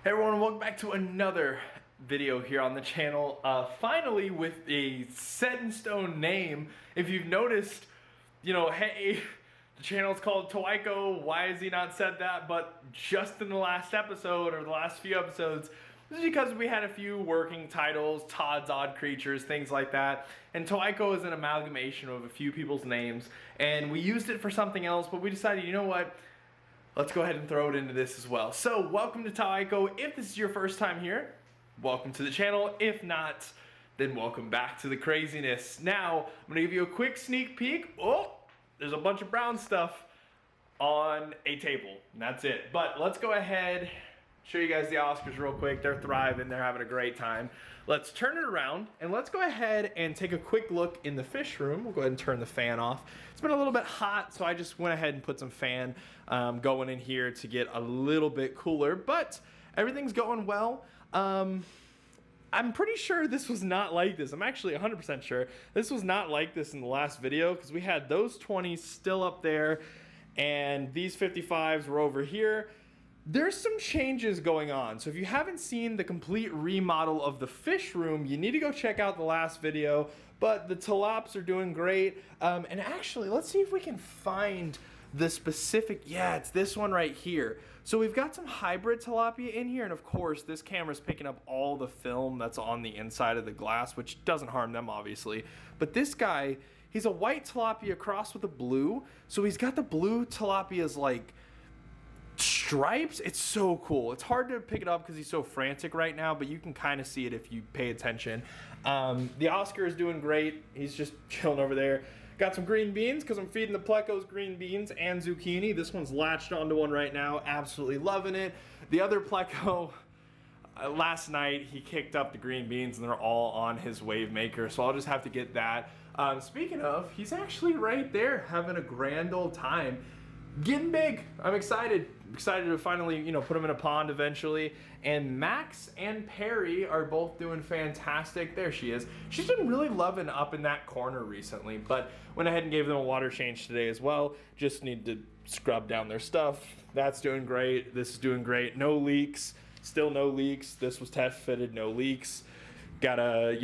Hey everyone, welcome back to another video here on the channel. Finally with a set in stone name. If you've noticed, hey, the channel's called Taiko, why has he not said that? But just in the last episode, or the last few episodes, this is because we had a few working titles, Todd's Odd Creatures, things like that. And Taiko is an amalgamation of a few people's names. And we used it for something else, but we decided, you know what? Let's go ahead and throw it into this as well. So, welcome to Taiko. If this is your first time here, welcome to the channel. If not, then welcome back to the craziness. Now, I'm gonna give you a quick sneak peek. Oh, there's a bunch of brown stuff on a table, and that's it. But let's go ahead, show you guys the Oscars real quick. They're thriving, they're having a great time. Let's turn it around, and let's go ahead and take a quick look in the fish room. We'll go ahead and turn the fan off. It's been a little bit hot, so I just went ahead and put some fan going in here to get a little bit cooler, but everything's going well. I'm pretty sure this was not like this. I'm actually 100% sure this was not like this in the last video, because we had those 20s still up there, and these 55s were over here. There's some changes going on, so if you haven't seen the complete remodel of the fish room, you need to go check out the last video. But the tilaps are doing great, and actually, let's see if we can find the specific, yeah, it's this one right here. So we've got some hybrid tilapia in here, and of course, this camera's picking up all the film that's on the inside of the glass, which doesn't harm them, obviously. But this guy, he's a white tilapia crossed with a blue, so he's got the blue tilapia's like stripes. It's so cool. It's hard to pick it up because he's so frantic right now, but you can kind of see it if you pay attention. The Oscar is doing great. He's just chilling over there. Got some green beans because I'm feeding the plecos green beans and zucchini. This one's latched onto one right now. Absolutely loving it. The other pleco, last night he kicked up the green beans and they're all on his wave maker, so I'll just have to get that. Speaking of, he's actually right there having a grand old time. Getting big. I'm excited. Excited to finally, put him in a pond eventually. And Max and Perry are both doing fantastic. There she is. She's been really loving up in that corner recently, but went ahead and gave them a water change today as well. Just need to scrub down their stuff. That's doing great. This is doing great. No leaks. Still no leaks. This was test fitted. No leaks. Gotta,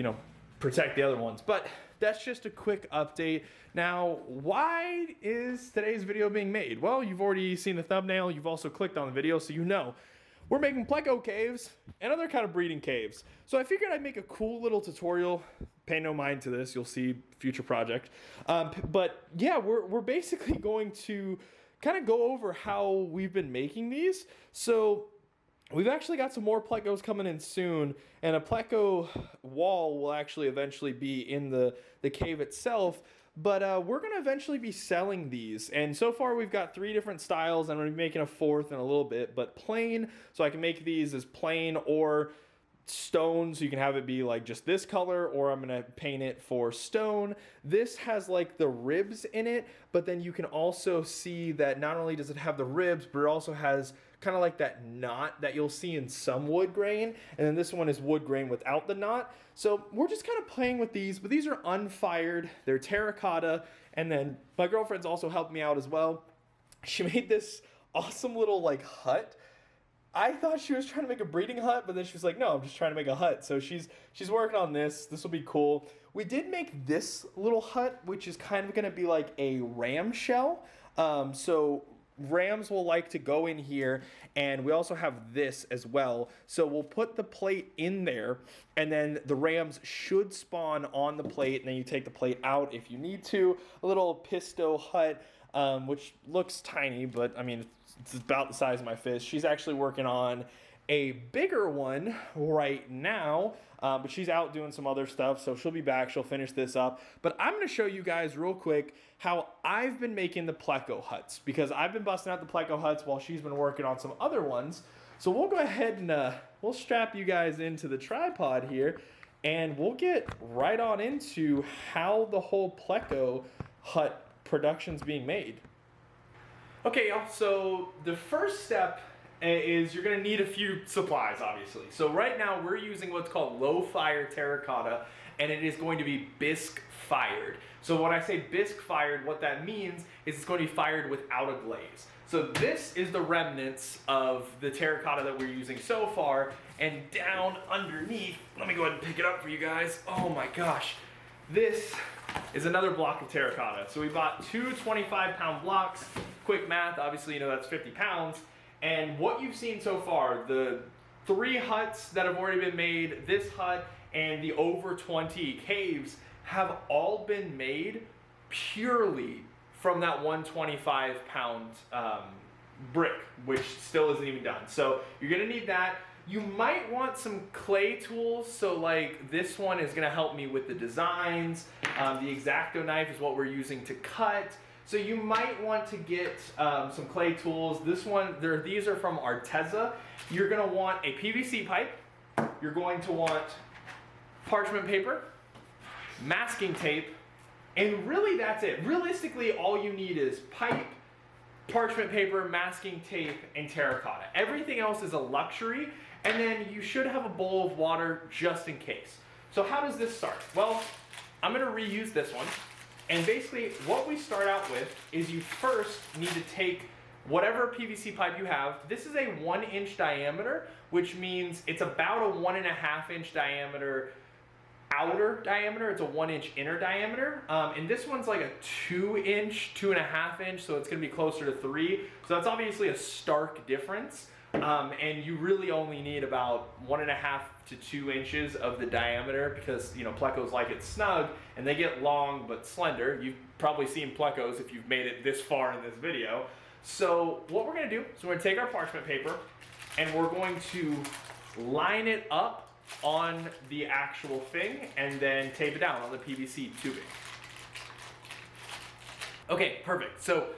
protect the other ones. But that's just a quick update. Now, why is today's video being made? Well, you've already seen the thumbnail. You've also clicked on the video, so you know. We're making pleco caves and other kind of breeding caves. So I figured I'd make a cool little tutorial. Pay no mind to this. You'll see future project. But yeah, we're basically going to kind of go over how we've been making these. So we've actually got some more plecos coming in soon, and a pleco wall will actually eventually be in the cave itself. But we're going to eventually be selling these. And so far we've got 3 different styles. I'm going to be making a 4th in a little bit. But plain, so I can make these as plain or stone, so you can have it be like just this color, or I'm going to paint it for stone. This has like the ribs in it, but then you can also see that not only does it have the ribs, but it also has kind of like that knot that you'll see in some wood grain, and then this one is wood grain without the knot. So we're just kind of playing with these, but these are unfired, they're terracotta, and then my girlfriend's also helped me out as well. She made this awesome little like hut. I thought she was trying to make a breeding hut, but then she was like, no, I'm just trying to make a hut. So she's working on this. This will be cool. We did make this little hut, which is kind of going to be like a ram shell. So rams will like to go in here, and we also have this as well. So we'll put the plate in there, and then the rams should spawn on the plate, and then you take the plate out if you need to. A little pisto hut, which looks tiny, but I mean, it's about the size of my fist. She's actually working on a bigger one right now, but she's out doing some other stuff, so she'll be back. She'll finish this up. But I'm going to show you guys real quick how I've been making the pleco huts, because I've been busting out the pleco huts while she's been working on some other ones. So we'll go ahead and we'll strap you guys into the tripod here, and we'll get right on into how the whole pleco hut production's being made. Okay, y'all, so the first step is you're going to need a few supplies, obviously. So right now we're using what's called low fire terracotta, and it is going to be bisque fired. So when I say bisque fired, what that means is it's going to be fired without a glaze. So this is the remnants of the terracotta that we're using so far, and down underneath, let me go ahead and pick it up for you guys. Oh my gosh, this is another block of terracotta. So we bought two 25-pound blocks. Quick math, obviously you know that's 50 pounds. And what you've seen so far, the 3 huts that have already been made, this hut, and the over 20 caves have all been made purely from that 125-pound brick, which still isn't even done. So you're gonna need that. You might want some clay tools. So like this one is gonna help me with the designs. The X-Acto knife is what we're using to cut. So you might want to get some clay tools. These are from Arteza. You're gonna want a PVC pipe. You're going to want parchment paper, masking tape, and really that's it. Realistically, all you need is pipe, parchment paper, masking tape, and terracotta. Everything else is a luxury, and then you should have a bowl of water just in case. So how does this start? Well, I'm gonna reuse this one. And basically what we start out with is you first need to take whatever PVC pipe you have. This is a 1-inch diameter, which means it's about a 1.5-inch diameter outer diameter. It's a 1-inch inner diameter. And this one's like a 2-inch, 2.5-inch, so it's gonna be closer to 3. So that's obviously a stark difference. And you really only need about 1.5 to 2 inches of the diameter because, you know, plecos like it snug and they get long but slender. You've probably seen plecos if you've made it this far in this video. So what we're gonna do is we're gonna take our parchment paper and we're going to line it up on the actual thing and then tape it down on the PVC tubing. Okay, perfect. So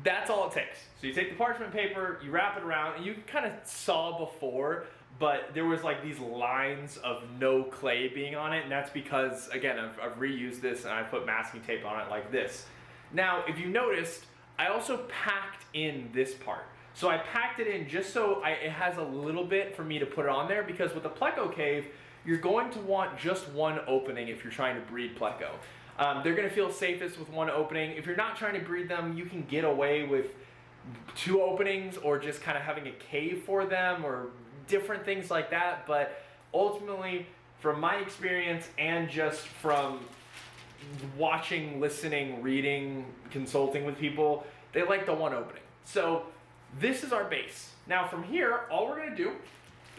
that's all it takes. So you take the parchment paper, you wrap it around, and you kind of saw before, but there was like these lines of no clay being on it, and that's because, again, I've reused this and I put masking tape on it like this. Now, if you noticed, I also packed in this part. So I packed it in just so it has a little bit for me to put it on there, because with the pleco cave, you're going to want just one opening if you're trying to breed pleco. They're gonna feel safest with one opening. If you're not trying to breed them, you can get away with 2 openings or just kind of having a cave for them or different things like that. But ultimately, from my experience and just from watching, listening, reading, consulting with people, they like the one opening. So this is our base. Now from here, all we're gonna do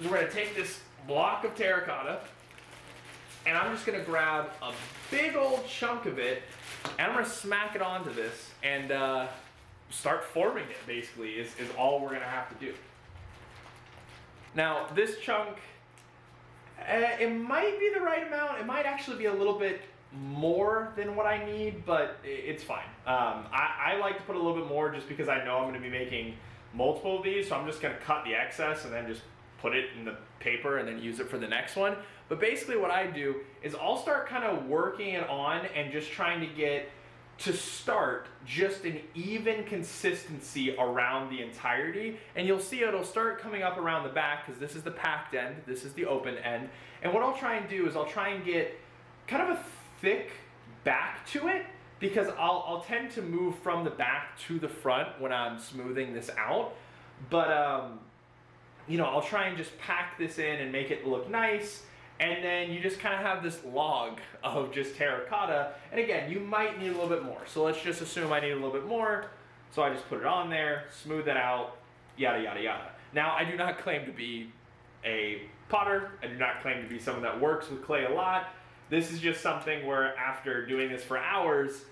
is we're gonna take this block of terracotta and I'm just gonna grab a big old chunk of it and I'm gonna smack it onto this and start forming it, basically, is all we're gonna have to do. Now this chunk, it might be the right amount. It might actually be a little bit more than what I need, but it's fine. I like to put a little bit more just because I know I'm gonna be making multiple of these, so I'm just gonna cut the excess and then just put it in the paper and then use it for the next one. But basically what I do is I'll start kind of working it on and just trying to get to start just an even consistency around the entirety, and you'll see it'll start coming up around the back because this is the packed end, this is the open end. And what I'll try and do is I'll try and get kind of a thick back to it, because I'll tend to move from the back to the front when I'm smoothing this out. But you know, I'll try and just pack this in and make it look nice. And then you just kind of have this log of just terracotta. And again, you might need a little bit more. So let's just assume I need a little bit more. So I just put it on there, smooth it out, yada, yada, yada. Now, I do not claim to be a potter. I do not claim to be someone that works with clay a lot. This is just something where after doing this for hours,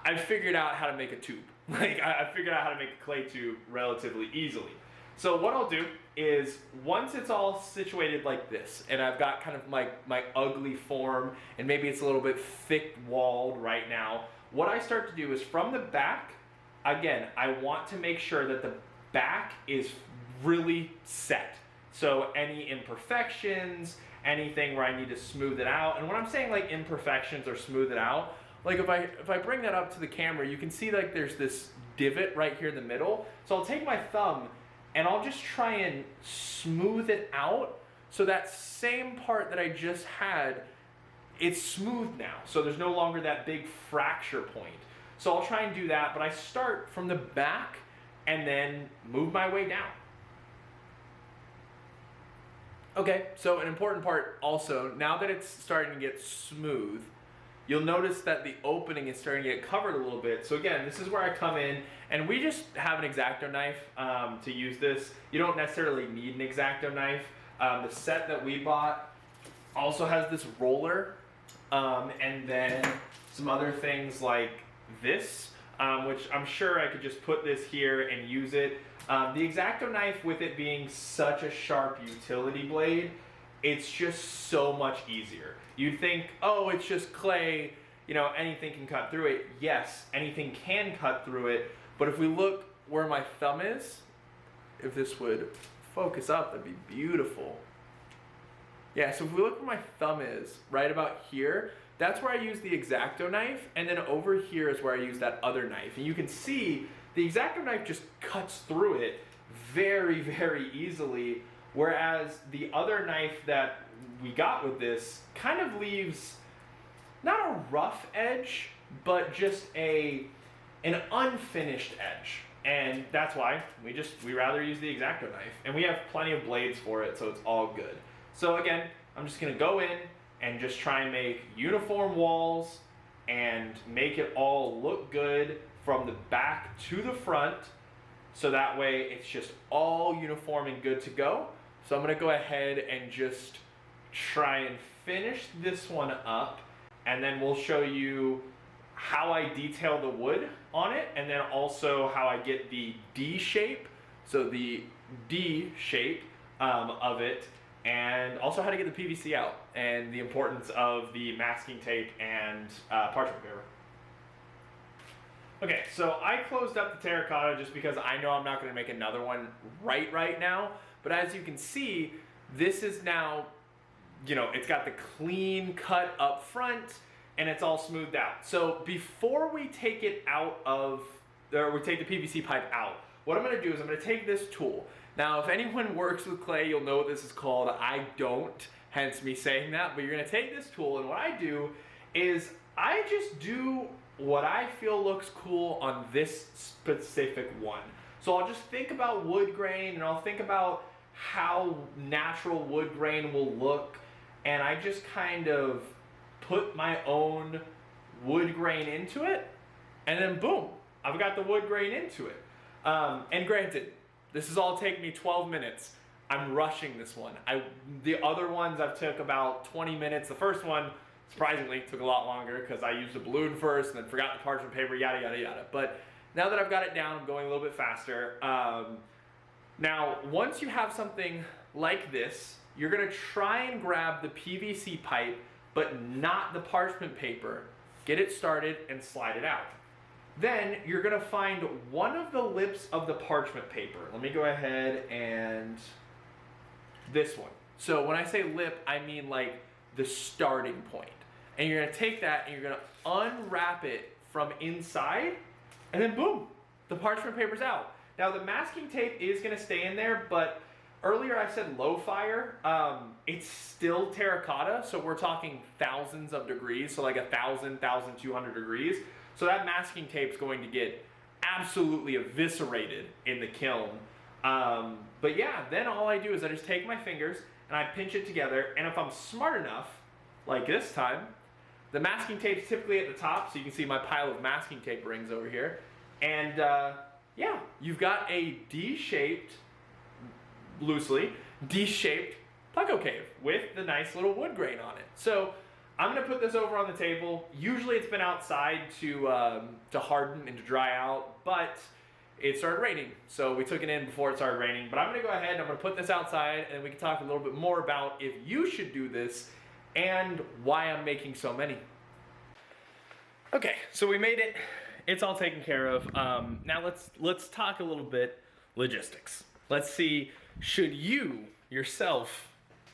I've figured out how to make a tube. Like, I figured out how to make a clay tube relatively easily. So what I'll do is, once it's all situated like this, and I've got kind of my ugly form, and maybe it's a little bit thick-walled right now, what I start to do is from the back, again, I want to make sure that the back is really set. So any imperfections, anything where I need to smooth it out, and when I'm saying like imperfections or smooth it out, like if I bring that up to the camera, you can see like there's this divot right here in the middle. So I'll take my thumb and I'll just try and smooth it out so that same part that I just had, it's smooth now. So there's no longer that big fracture point. So I'll try and do that, but I start from the back and then move my way down. Okay, so an important part also, now that it's starting to get smooth, you'll notice that the opening is starting to get covered a little bit. So again, this is where I come in, and we just have an X-Acto knife to use this. You don't necessarily need an X-Acto knife. The set that we bought also has this roller, and then some other things like this, which I'm sure I could just put this here and use it. The X-Acto knife, with it being such a sharp utility blade, it's just so much easier. You'd think, oh, it's just clay, you know, anything can cut through it. Yes, anything can cut through it, but if we look where my thumb is, if this would focus up, that'd be beautiful. Yeah, so if we look where my thumb is, right about here, that's where I use the X-Acto knife, and then over here is where I use that other knife. And you can see the X-Acto knife just cuts through it very, very easily, whereas the other knife that we got with this kind of leaves not a rough edge, but just an unfinished edge. And that's why we rather use the X-Acto knife. And we have plenty of blades for it, so it's all good. So again, I'm just gonna go in and just try and make uniform walls and make it all look good from the back to the front, so that way it's just all uniform and good to go. So I'm gonna go ahead and just try and finish this one up, and then we'll show you how I detail the wood on it, and then also how I get the D shape, so the D shape of it, and also how to get the PVC out, and the importance of the masking tape and parchment paper. Okay, so I closed up the terracotta just because I know I'm not going to make another one right now, but as you can see, this is now, you know, it's got the clean cut up front, and it's all smoothed out. So before we take it out of, or we take the PVC pipe out, what I'm gonna do is I'm gonna take this tool. Now, if anyone works with clay, you'll know what this is called. I don't, hence me saying that, but you're gonna take this tool, and what I do is I just do what I feel looks cool on this specific one. So I'll just think about wood grain, and I'll think about how natural wood grain will look, and I just kind of put my own wood grain into it, and then boom, I've got the wood grain into it. And granted, this has all taken me 12 minutes. I'm rushing this one. The other ones I've took about 20 minutes. The first one, surprisingly, took a lot longer because I used a balloon first and then forgot the parchment paper, yada, yada, yada. But now that I've got it down, I'm going a little bit faster. Now, once you have something like this, you're gonna try and grab the PVC pipe, but not the parchment paper. Get it started and slide it out. Then you're gonna find one of the lips of the parchment paper. Let me go ahead and this one. So when I say lip, I mean like the starting point. And you're gonna take that and you're gonna unwrap it from inside, and then boom, the parchment paper's out. Now the masking tape is gonna stay in there, but earlier I said low fire. It's still terracotta, so we're talking thousands of degrees, so like 1,000, 1,200 degrees. So that masking tape's going to get absolutely eviscerated in the kiln. But yeah, then all I do is I just take my fingers and I pinch it together, and if I'm smart enough, like this time, the masking tape's typically at the top, so you can see my pile of masking tape rings over here. And yeah, you've got a D-shaped, loosely, D-shaped Pleko cave with the nice little wood grain on it. So I'm gonna put this over on the table. Usually it's been outside to harden and to dry out, but it started raining. So we took it in before it started raining. But I'm gonna go ahead and I'm gonna put this outside, and we can talk a little bit more about if you should do this and why I'm making so many. Okay, so we made it. It's all taken care of. Now let's talk a little bit logistics. Let's see, should you yourself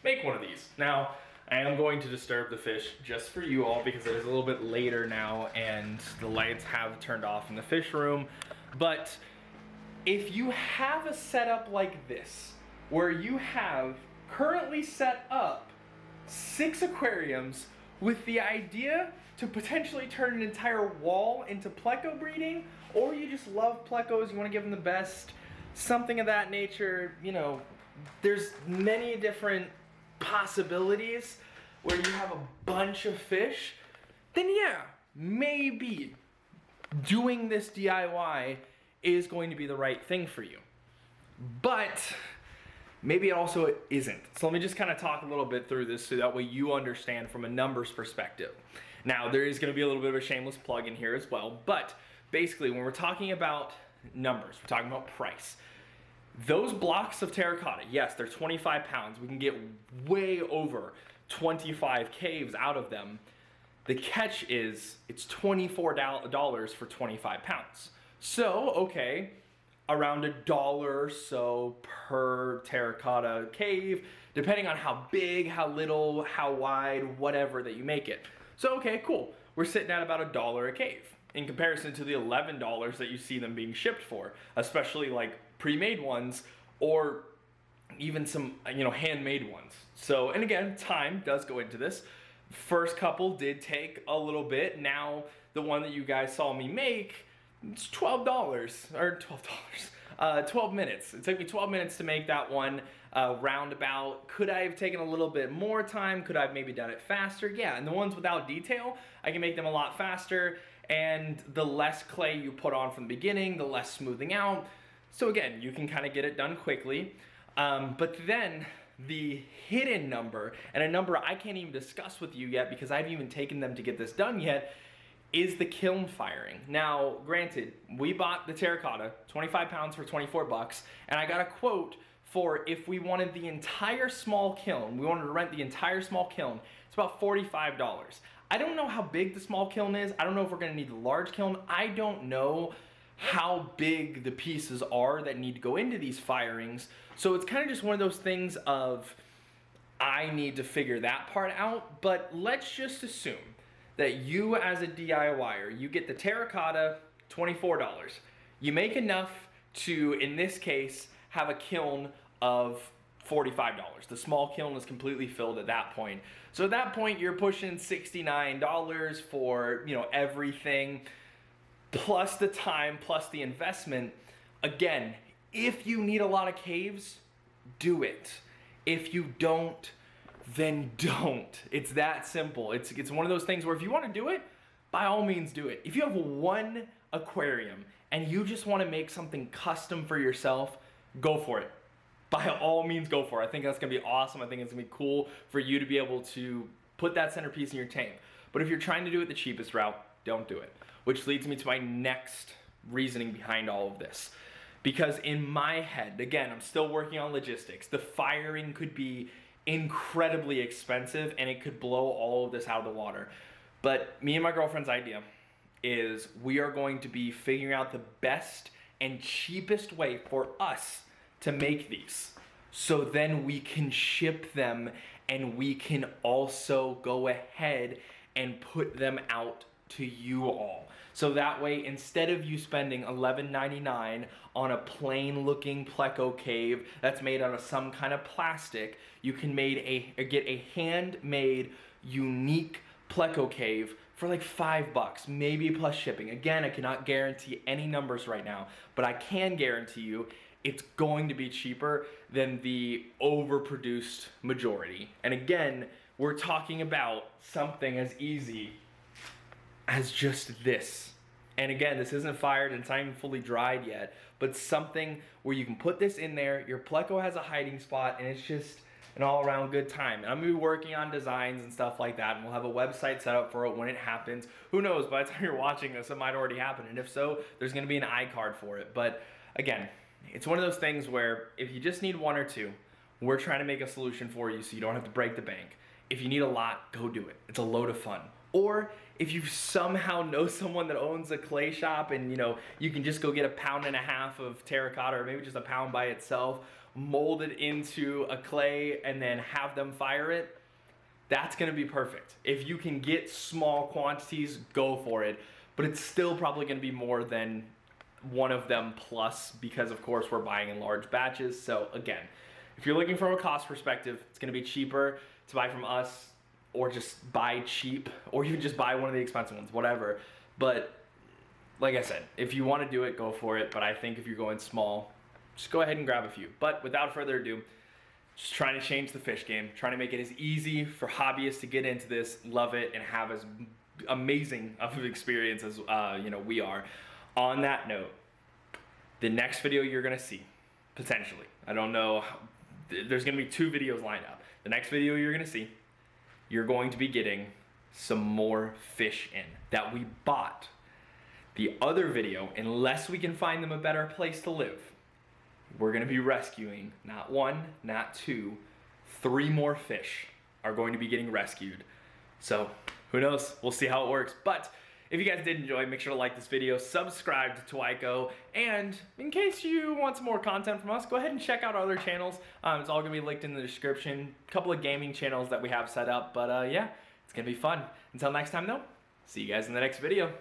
make one of these? Now, I am going to disturb the fish just for you all because it is a little bit later now and the lights have turned off in the fish room. But if you have a setup like this, where you have currently set up 6 aquariums with the idea to potentially turn an entire wall into Pleko breeding, or you just love plecos, you want to give them the best, something of that nature, you know, there's many different possibilities where you have a bunch of fish, then yeah, maybe doing this DIY is going to be the right thing for you. But maybe it also isn't. So let me just kind of talk a little bit through this so that way you understand from a numbers perspective. Now, there is going to be a little bit of a shameless plug in here as well, but basically when we're talking about numbers, we're talking about price. Those blocks of terracotta, yes, they're 25 pounds. We can get way over 25 caves out of them. The catch is it's $24 for 25 pounds. So, okay, around $1 or so per terracotta cave, depending on how big, how little, how wide, whatever that you make it. So, okay, cool. We're sitting at about $1 a cave in comparison to the $11 that you see them being shipped for, especially like pre-made ones or even some, you know, handmade ones. So, and again, time does go into this. First couple did take a little bit. Now, the one that you guys saw me make, it's $12, or $12, 12 minutes. It took me 12 minutes to make that one roundabout. Could I have taken a little bit more time? Could I have maybe done it faster? Yeah, and the ones without detail, I can make them a lot faster, and the less clay you put on from the beginning, the less smoothing out. So again, you can kind of get it done quickly. But then the hidden number, and a number I can't even discuss with you yet because I haven't even taken them to get this done yet, is the kiln firing. Now, granted, we bought the terracotta, 25 pounds for 24 bucks, and I got a quote for if we wanted the entire small kiln, we wanted to rent the entire small kiln, it's about $45. I don't know how big the small kiln is. I don't know if we're gonna need the large kiln. I don't know how big the pieces are that need to go into these firings. So it's kind of just one of those things of, I need to figure that part out, but let's just assume that you as a DIYer, you get the terracotta, $24. You make enough to, in this case, have a kiln of $45. The small kiln is completely filled at that point. So at that point, you're pushing $69 for, you know, everything, plus the time, plus the investment. Again, if you need a lot of caves, do it. If you don't, then don't. It's that simple. It's one of those things where if you want to do it, by all means do it. If you have one aquarium and you just want to make something custom for yourself, go for it. By all means, go for it. I think that's going to be awesome. I think it's going to be cool for you to be able to put that centerpiece in your tank. But if you're trying to do it the cheapest route, don't do it. Which leads me to my next reasoning behind all of this. Because in my head, again, I'm still working on logistics. The firing could be incredibly expensive and it could blow all of this out of the water. But me and my girlfriend's idea is we are going to be figuring out the best and cheapest way for us to make these. So then we can ship them and we can also go ahead and put them out to you all. So that way, instead of you spending $11.99 on a plain looking pleco cave that's made out of some kind of plastic, you can get a handmade, unique pleco cave for like $5, maybe plus shipping. Again, I cannot guarantee any numbers right now, but I can guarantee you it's going to be cheaper than the overproduced majority. And again, we're talking about something as easy as just this. And again, this isn't fired and it's not even fully dried yet, but something where you can put this in there, your pleco has a hiding spot, and it's just an all-around good time. And I'm gonna be working on designs and stuff like that, and we'll have a website set up for it when it happens. Who knows, by the time you're watching this, it might already happen, and if so, there's gonna be an iCard for it. But again, it's one of those things where if you just need one or two, we're trying to make a solution for you so you don't have to break the bank. If you need a lot, go do it. It's a load of fun. Or if you somehow know someone that owns a clay shop and you can just go get 1.5 pounds of terracotta, or maybe just a pound by itself, mold it into a clay and then have them fire it, that's gonna be perfect. If you can get small quantities, go for it. But it's still probably gonna be more than one of them plus, because of course we're buying in large batches. So again, if you're looking from a cost perspective, it's gonna be cheaper to buy from us, or just buy cheap, or even just buy one of the expensive ones, whatever. But like I said, if you want to do it, go for it. But I think if you're going small, just go ahead and grab a few. But without further ado, just trying to change the fish game, trying to make it as easy for hobbyists to get into this, love it, and have as amazing of an experience as we are. On that note, the next video you're gonna see, potentially, I don't know, there's gonna be 2 videos lined up. The next video you're gonna see, you're going to be getting some more fish in that we bought. The other video, unless we can find them a better place to live, we're gonna be rescuing not 1, not 2, 3 more fish are going to be getting rescued. So who knows, we'll see how it works. But if you guys did enjoy, make sure to like this video, subscribe to Twico, and in case you want some more content from us, go ahead and check out our other channels. It's all gonna be linked in the description. A couple of gaming channels that we have set up, but yeah, it's gonna be fun. Until next time though, see you guys in the next video.